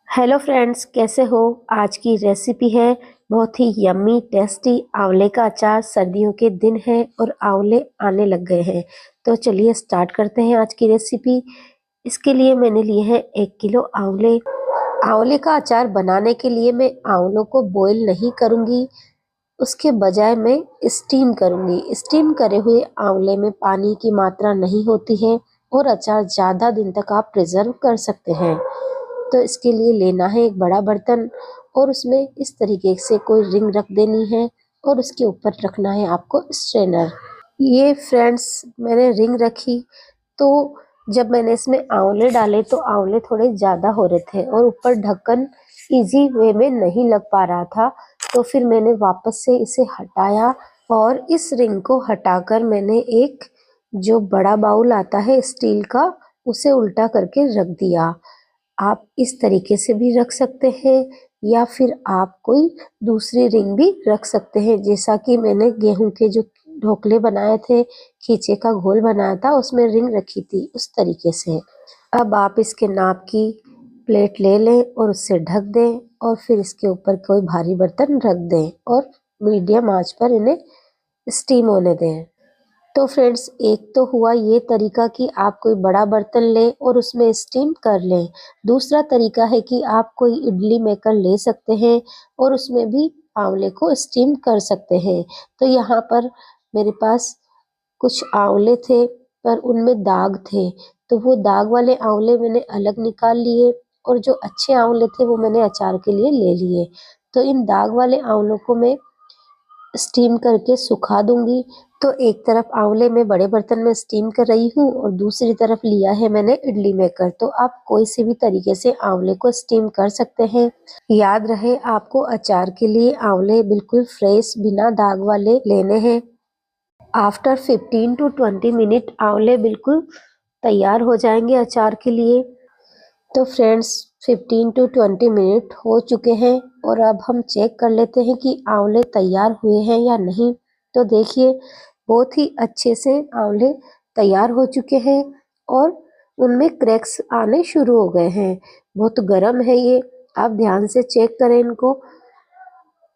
Hello friends, कैसे हो। आज की रेसिपी है बहुत ही यम्मी टेस्टी आंवले का अचार। सर्दियों के दिन है और आंवले आने लग गए हैं, तो चलिए स्टार्ट करते हैं आज की रेसिपी। इसके लिए मैंने लिए हैं 1 किलो आंवले। आंवले का अचार बनाने के लिए मैं आंवलों को बॉईल नहीं करूंगी, उसके बजाय मैं स्टीम करूंगी। स्टीम करे हुए आंवले में पानी की मात्रा नहीं होती है और अचार ज़्यादा दिन तक आप प्रिजर्व कर सकते हैं। तो इसके लिए लेना है एक बड़ा बर्तन और उसमें इस तरीके से कोई रिंग रख देनी है और उसके ऊपर रखना है आपको स्ट्रेनर। ये फ्रेंड्स मैंने रिंग रखी, तो जब मैंने इसमें आंवले डाले तो आंवले थोड़े ज़्यादा हो रहे थे और ऊपर ढक्कन इजी वे में नहीं लग पा रहा था। तो फिर मैंने वापस से इसे हटाया और इस रिंग को हटाकर मैंने एक जो बड़ा बाउल आता है स्टील का, उसे उल्टा करके रख दिया। आप इस तरीके से भी रख सकते हैं या फिर आप कोई दूसरी रिंग भी रख सकते हैं। जैसा कि मैंने गेहूं के जो ढोकले बनाए थे, खींचे का घोल बनाया था, उसमें रिंग रखी थी, उस तरीके से। अब आप इसके नाप की प्लेट ले लें और उससे ढक दें और फिर इसके ऊपर कोई भारी बर्तन रख दें और मीडियम आंच पर इन्हें स्टीम होने दें। तो फ्रेंड्स, एक तो हुआ ये तरीका कि आप कोई बड़ा बर्तन लें और उसमें स्टीम कर लें। दूसरा तरीका है कि आप कोई इडली मेकर ले सकते हैं और उसमें भी आंवले को स्टीम कर सकते हैं। तो यहाँ पर मेरे पास कुछ आंवले थे पर उनमें दाग थे, तो वो दाग वाले आंवले मैंने अलग निकाल लिए और जो अच्छे आंवले थे वो मैंने अचार के लिए ले लिए। तो इन दाग वाले आंवलों को मैं स्टीम करके सुखा दूंगी। तो एक तरफ आंवले में बड़े बर्तन में स्टीम कर रही हूँ और दूसरी तरफ लिया है मैंने इडली मेकर। तो आप कोई से भी तरीके से आंवले को स्टीम कर सकते हैं। याद रहे, आपको अचार के लिए आंवले बिल्कुल फ्रेश बिना दाग वाले लेने हैं। आफ्टर 15 टू 20 मिनट आंवले बिल्कुल तैयार हो जाएंगे अचार के लिए। तो फ्रेंड्स, 15 टू 20 मिनट हो चुके हैं और अब हम चेक कर लेते हैं कि आंवले तैयार हुए हैं या नहीं। तो देखिए, बहुत ही अच्छे से आंवले तैयार हो चुके हैं और उनमें क्रैक्स आने शुरू हो गए हैं। बहुत गर्म है ये, आप ध्यान से चेक करें इनको।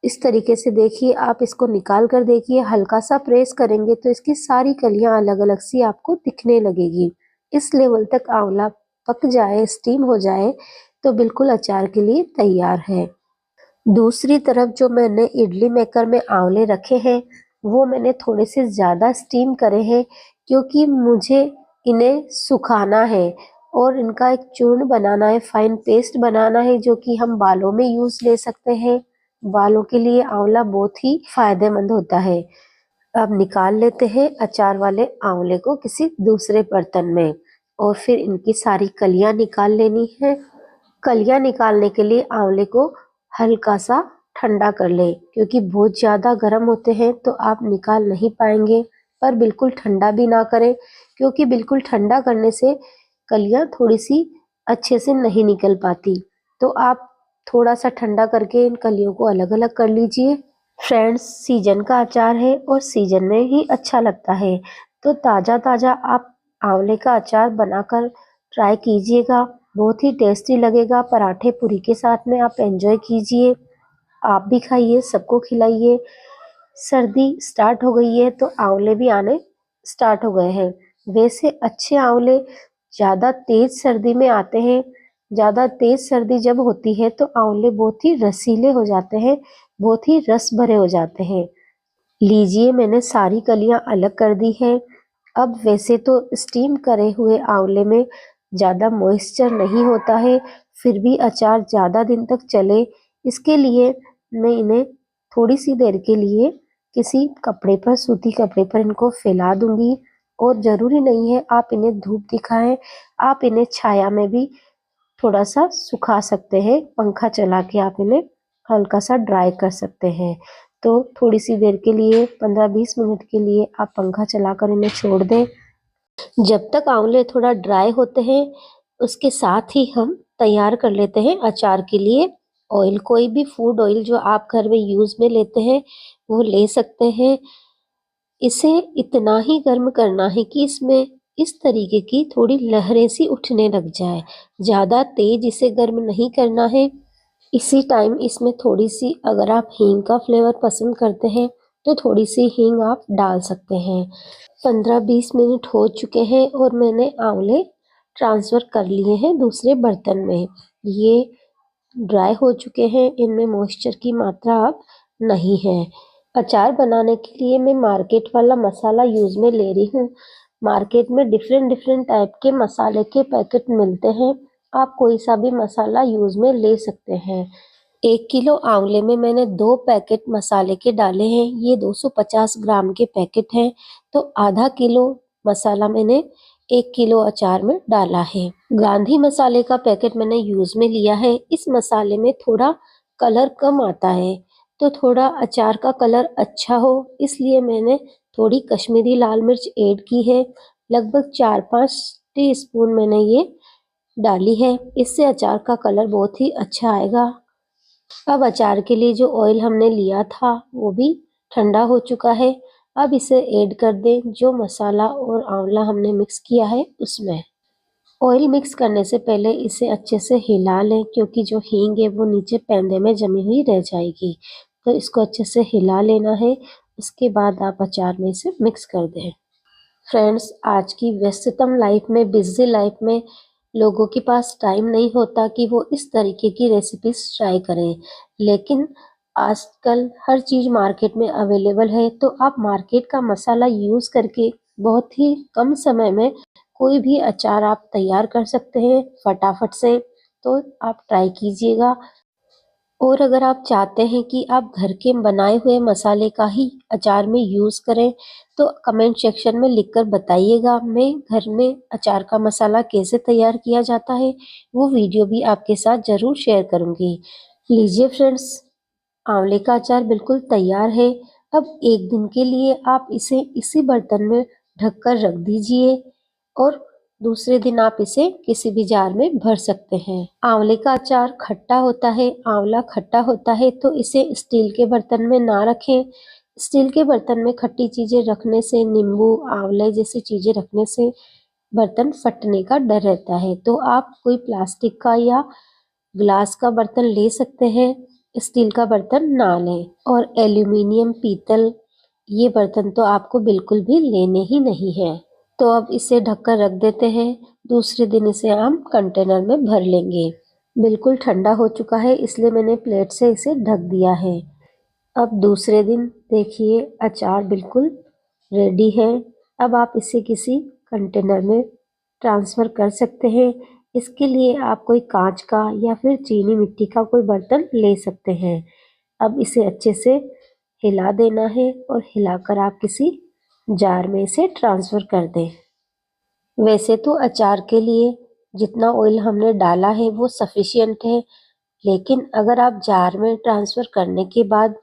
इस तरीके से देखिए, आप इसको निकाल कर देखिए, हल्का सा प्रेस करेंगे तो इसकी सारी कलियां अलग अलग सी आपको दिखने लगेगी। इस लेवल तक आंवला पक जाए, स्टीम हो जाए, तो बिल्कुल अचार के लिए तैयार है। दूसरी तरफ जो मैंने इडली मेकर में आंवले रखे हैं, वो मैंने थोड़े से ज़्यादा स्टीम करे हैं क्योंकि मुझे इन्हें सुखाना है और इनका एक चूर्ण बनाना है, फाइन पेस्ट बनाना है, जो कि हम बालों में यूज़ ले सकते हैं। बालों के लिए आंवला बहुत ही फायदेमंद होता है। अब निकाल लेते हैं अचार वाले आंवले को किसी दूसरे बर्तन में और फिर इनकी सारी कलियां निकाल लेनी है। कलियां निकालने के लिए आंवले को हल्का सा ठंडा कर लें, क्योंकि बहुत ज़्यादा गर्म होते हैं तो आप निकाल नहीं पाएंगे। पर बिल्कुल ठंडा भी ना करें, क्योंकि बिल्कुल ठंडा करने से कलियां थोड़ी सी अच्छे से नहीं निकल पाती। तो आप थोड़ा सा ठंडा करके इन कलियों को अलग अलग कर लीजिए। फ्रेंड्स, सीजन का अचार है और सीजन में ही अच्छा लगता है, तो ताज़ा ताज़ा आप आंवले का अचार बनाकर ट्राई कीजिएगा। बहुत ही टेस्टी लगेगा। पराठे पूरी के साथ में आप एंजॉय कीजिए। आप भी खाइए, सबको खिलाइए। सर्दी स्टार्ट हो गई है तो आंवले भी आने स्टार्ट हो गए हैं। वैसे अच्छे आंवले ज़्यादा तेज सर्दी में आते हैं। ज़्यादा तेज सर्दी जब होती है तो आंवले बहुत ही रसीले हो जाते हैं, बहुत ही रस भरे हो जाते हैं। लीजिए, मैंने सारी कलियां अलग कर दी हैं। अब वैसे तो स्टीम करे हुए आंवले में ज़्यादा मॉइस्चर नहीं होता है, फिर भी अचार ज़्यादा दिन तक चले, इसके लिए मैं इन्हें थोड़ी सी देर के लिए किसी कपड़े पर, सूती कपड़े पर इनको फैला दूंगी। और ज़रूरी नहीं है आप इन्हें धूप दिखाएं, आप इन्हें छाया में भी थोड़ा सा सुखा सकते हैं। पंखा चला के आप इन्हें हल्का सा ड्राई कर सकते हैं। तो थोड़ी सी देर के लिए, 15-20 मिनट के लिए आप पंखा चलाकर इन्हें छोड़ दें। जब तक आंवले थोड़ा ड्राई होते हैं, उसके साथ ही हम तैयार कर लेते हैं अचार के लिए ऑयल। कोई भी फूड ऑयल जो आप घर में यूज में लेते हैं वो ले सकते हैं। इसे इतना ही गर्म करना है कि इसमें इस तरीके की थोड़ी लहरें सी उठने लग जाए। ज़्यादा तेज इसे गर्म नहीं करना है। इसी टाइम इसमें थोड़ी सी, अगर आप हींग का फ्लेवर पसंद करते हैं तो थोड़ी सी हींग आप डाल सकते हैं। 15-20 मिनट हो चुके हैं और मैंने आंवले ट्रांसफ़र कर लिए हैं दूसरे बर्तन में। ये ड्राई हो चुके हैं, इनमें मॉइस्चर की मात्रा अब नहीं है। अचार बनाने के लिए मैं मार्केट वाला मसाला यूज़ में ले रही हूँ। मार्केट में डिफरेंट टाइप के मसाले के पैकेट मिलते हैं, आप कोई सा भी मसाला यूज़ में ले सकते हैं। 1 किलो आंवले में मैंने 2 पैकेट मसाले के डाले हैं। ये 250 ग्राम के पैकेट हैं, तो आधा किलो मसाला मैंने 1 किलो अचार में डाला है। गांधी मसाले का पैकेट मैंने यूज़ में लिया है। इस मसाले में थोड़ा कलर कम आता है, तो थोड़ा अचार का कलर अच्छा हो इसलिए मैंने थोड़ी कश्मीरी लाल मिर्च ऐड की है। लगभग 4-5 टीस्पून मैंने ये डाली है। इससे अचार का कलर बहुत ही अच्छा आएगा। अब अचार के लिए जो ऑयल हमने लिया था वो भी ठंडा हो चुका है। अब इसे ऐड कर दें जो मसाला और आंवला हमने मिक्स किया है उसमें। ऑयल मिक्स करने से पहले इसे अच्छे से हिला लें, क्योंकि जो हींग है वो नीचे पैंदे में जमी हुई रह जाएगी। तो इसको अच्छे से हिला लेना है, उसके बाद आप अचार में इसे मिक्स कर दें। फ्रेंड्स, आज की व्यस्ततम लाइफ में, बिज़ी लाइफ में लोगों के पास टाइम नहीं होता कि वो इस तरीके की रेसिपीज़ ट्राई करें। लेकिन आजकल हर चीज़ मार्केट में अवेलेबल है, तो आप मार्केट का मसाला यूज़ करके बहुत ही कम समय में कोई भी अचार आप तैयार कर सकते हैं फटाफट से। तो आप ट्राई कीजिएगा। और अगर आप चाहते हैं कि आप घर के बनाए हुए मसाले का ही अचार में यूज़ करें, तो कमेंट सेक्शन में लिखकर बताइएगा। मैं घर में अचार का मसाला कैसे तैयार किया जाता है, वो वीडियो भी आपके साथ ज़रूर शेयर करूँगी। लीजिए फ्रेंड्स, आंवले का अचार बिल्कुल तैयार है। अब 1 दिन के लिए आप इसे इसी बर्तन में ढककर रख दीजिए और दूसरे दिन आप इसे किसी भी जार में भर सकते हैं। आंवले का अचार खट्टा होता है, आंवला खट्टा होता है, तो इसे स्टील के बर्तन में ना रखें। स्टील के बर्तन में खट्टी चीज़ें रखने से, नींबू, आंवले जैसी चीज़ें रखने से बर्तन फटने का डर रहता है। तो आप कोई प्लास्टिक का या ग्लास का बर्तन ले सकते हैं, स्टील का बर्तन ना लें। और एल्यूमीनियम, पीतल, ये बर्तन तो आपको बिल्कुल भी लेने ही नहीं हैं। तो अब इसे ढककर रख देते हैं। दूसरे दिन इसे हम कंटेनर में भर लेंगे। बिल्कुल ठंडा हो चुका है, इसलिए मैंने प्लेट से इसे ढक दिया है। अब दूसरे दिन देखिए, अचार बिल्कुल रेडी है। अब आप इसे किसी कंटेनर में ट्रांसफ़र कर सकते हैं। इसके लिए आप कोई कांच का या फिर चीनी मिट्टी का कोई बर्तन ले सकते हैं। अब इसे अच्छे से हिला देना है और हिलाकर आप किसी जार में इसे ट्रांसफ़र कर दें। वैसे तो अचार के लिए जितना ऑयल हमने डाला है वो सफिशिएंट है, लेकिन अगर आप जार में ट्रांसफ़र करने के बाद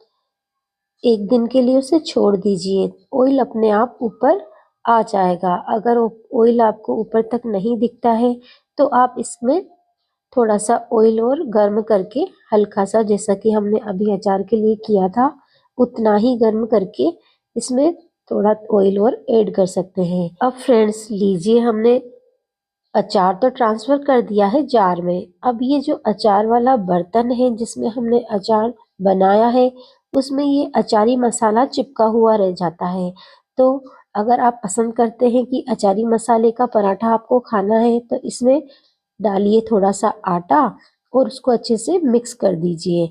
1 दिन के लिए उसे छोड़ दीजिए, ऑयल अपने आप ऊपर आ जाएगा। अगर ऑयल आपको ऊपर तक नहीं दिखता है, तो आप इसमें थोड़ा-सा ऑयल और गर्म करके, हल्का-सा, जैसा कि हमने अभी अचार के लिए किया था, उतना ही गर्म करके इसमें थोड़ा ऑयल और ऐड कर सकते हैं। अब फ्रेंड्स लीजिए, हमने अचार तो ट्रांसफ़र कर दिया है जार में। अब ये जो अचार वाला बर्तन है जिसमें हमने अचार बनाया है, उसमें ये अचारी मसाला चिपका हुआ रह जाता है। तो अगर आप पसंद करते हैं कि अचारी मसाले का पराठा आपको खाना है, तो इसमें डालिए थोड़ा-सा आटा और उसको अच्छे से मिक्स कर दीजिए।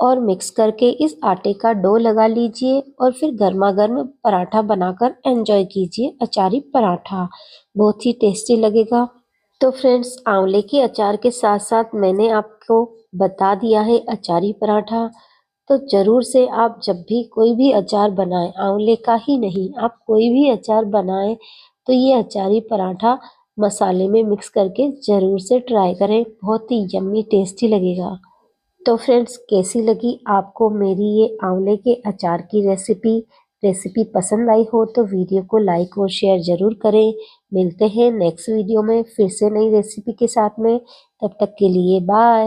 और मिक्स करके इस आटे का डो लगा लीजिए और फिर गरमा-गर्म पराठा बनाकर एंजॉय कीजिए अचारी पराठा। बहुत ही टेस्टी लगेगा। तो फ्रेंड्स, आंवले के अचार के साथ-साथ मैंने आपको बता दिया है अचारी पराठा। तो ज़रूर से आप जब भी कोई भी अचार बनाएँ, आंवले का ही नहीं, आप कोई भी अचार बनाएँ, तो ये अचारी पराठा मसाले में मिक्स करके ज़रूर से ट्राई करें। बहुत ही यम्मी टेस्टी लगेगा। तो फ्रेंड्स, कैसी लगी आपको मेरी ये आंवले के अचार की रेसिपी पसंद आई हो तो वीडियो को लाइक और शेयर ज़रूर करें। मिलते हैं नेक्स्ट वीडियो में फिर से नई रेसिपी के साथ में। तब तक के लिए बाय।